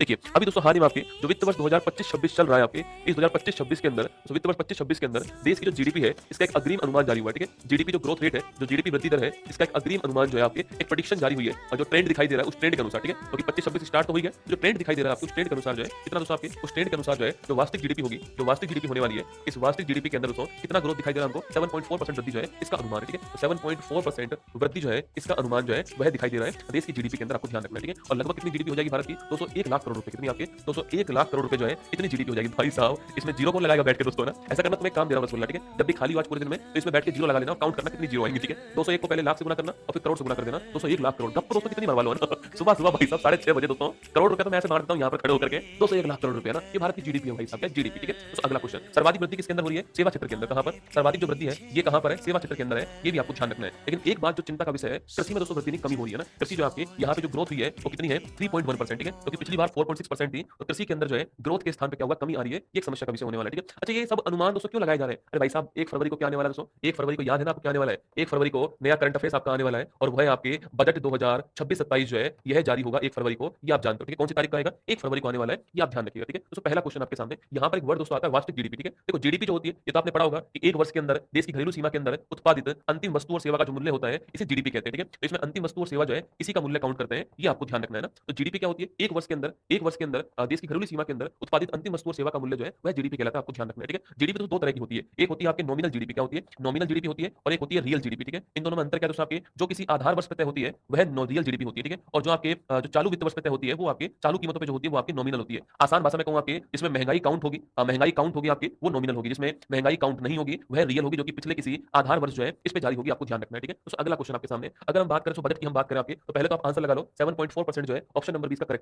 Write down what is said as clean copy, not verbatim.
देखिए, अभी दोस्तों हाल ही में आपके जो वित्त वर्ष 2025-26 चल रहा है आपके, इस 2025-26 के अंदर, तो वित्त वर्ष 25-26 के अंदर देश की जो जीडीपी है, इसका एक अग्रिम अनुमान जारी हुआ है, ठीक है? जीडीपी जो ग्रोथ रेट है, जो जीडीपी वृद्धि दर है, इसका एक अग्रिम अनुमान जो है आपके एक प्रेडिक्शन जारी हुई है और जो ट्रेंड दिखाई दे रहा है, उस ट्रेंड के अनुसार, ठीक है? क्योंकि 25-26 स्टार्ट तो हो ही गया, जो ट्रेंड दिखाई दे रहा है आपको, उस ट्रेंड के अनुसार जो है, कितना दोस्तों आपके उस ट्रेंड के अनुसार जो है, जो वास्तविक जीडीपी होगी, जो वास्तविक जीडीपी होने वाली है, इस वास्तविक जीडीपी के अंदर दोस्तों कितना ग्रोथ दिखाई दे रहा है हमको 7.4% वृद्धि जो है, इसका अनुमान है, ठीक है? तो 7.4% वृद्धि जो है, इसका अनुमान जो है, वह दिखाई दे रहा है देश की जीडीपी के अंदर, आपको ध्यान रखना है, ठीक है? और लगभग कितनी जीडीपी हो जाएगी भारत की? 201 लाख करोड़ रुपए, कितनी आपके 201 लाख करोड़ रुपए जो है इतनी जीडीपी हो जाएगी भाई साहब। इसमें जीरो कौन लगाएगा बैठ के दोस्तों ना? ऐसा करना, तुम्हें एक काम दे रहा हूं बस बोलना, ठीक है? जब भी खाली हो आज पूरे दिन में तो इसमें बैठ के जीरो लगा लेना और काउंट करना कितनी जीरो आएंगी, ठीक है? 201 को पहले लाख से गुना करना और फिर करोड़ से गुना कर देना। 201 लाख करोड़ गप्प दोस्तों कितनी मरवा लो ना। सुबह सुबह भाई साहब 6:30 बजे दोस्तों करोड़ रुपए तो मैं ऐसे मार देता हूं यहां पर खड़े होकर के। 201 लाख करोड़ रुपए ना, ये भारत की जीडीपी है भाई साहब, क्या जीडीपी, ठीक है? तो अगला क्वेश्चन, सर्वाधिक वृद्धि किसके अंदर हो रही है? सेवा क्षेत्र के अंदर। कहां पर सर्वाधिक जो वृद्धि है ये कहां पर है? सेवा क्षेत्र के अंदर है, ये भी आपको ध्यान रखना है। लेकिन एक बात जो चिंता का विषय है, कृषि में दोस्तों वृद्धि नहीं कमी हो रही है ना। कृषि जो आपकी यहां पे जो ग्रोथ हुई है वो कितनी है? 3.1%, ठीक है? क्योंकि पिछली बार 4.6% थी, तो कृषि के अंदर जो है ग्रोथ के स्थान पे क्या हुआ? कमी आ रही है, ये एक समस्या का विषय होने वाला है, ठीक है? अच्छा, ये सब अनुमान दोस्तों क्यों लगाए जा रहे हैं? अरे भाई साहब 1 फरवरी को क्या आने वाला है दोस्तों? 1 फरवरी को याद है ना आपको क्या आने वाला है? 1 फरवरी को नया करंट अफेयर्स आपका आने वाला है और वह आपके बजट 2026-27 जो है यह जारी होगा 1 फरवरी को, ये आप जानते हो, ठीक है? कौन सी तारीख को आएगा? 1 फरवरी को आने वाला है, ये आप ध्यान रखिएगा, ठीक है? दोस्तों पहला क्वेश्चन आपके सामने यहाँ पर एक वर्ड दोस्तों आता है वास्तविक जीडीपी, ठीक है? देखो जीडीपी जो होती है ये तो आपने पढ़ा होगा कि एक वर्ष के अंदर देश की घरेलू सीमा के अंदर उत्पादित अंतिम वस्तु और सेवा का जो मूल्य होता है इसे जीडीपी कहते हैं, ठीक है? तो इसमें अंतिम वस्तु और सेवा जो है इसी का मूल्य काउंट करते हैं, ये आपको ध्यान रखना है ना। तो जीडीपी क्या होती है? एक वर्ष के अंदर देश की घरेलू सीमा के अंदर उत्पादित अंतिम वस्तु और सेवा का मूल्य जो है वह जीडीपी कहलाता है, आपको ध्यान रखना है, ठीक है? जीडीपी तो दो तरह की होती है, एक होती है आपके नॉमिनल जीडीपी, क्या होती है? नॉमिनल जीडीपी होती है और एक होती है रियल जीडीपी, ठीक है? इन दोनों में अंतर क्या है दोस्तों? आपके जो किसी आधार वर्ष पे तय होती है वह रियल जीडीपी होती है, ठीक है? और जो आपके जो चालू वित्त वर्ष पे तय होती है वो आपके चालू कीमतों पे जो होती है वो आपकी नॉमिनल होती है। आसान भाषा में कहूँ आपके जिसमें महंगाई काउंट होगी, महंगाई काउंट होगी आपकी वो नॉमिनल होगी, जिसमें महंगाई काउंट नहीं होगी वह रियल होगी, जो कि पिछले किसी आधार वर्ष जो है इस पे जारी होगी, आपको ध्यान रखना है, ठीक है? तो अगला क्वेश्चन आपके सामने, अगर हम बात करें बजट की हम बात करें आपके, तो पहले तो आप आंसर लगा लो 7.4% जो है ऑप्शन नंबर 20 का करेक्ट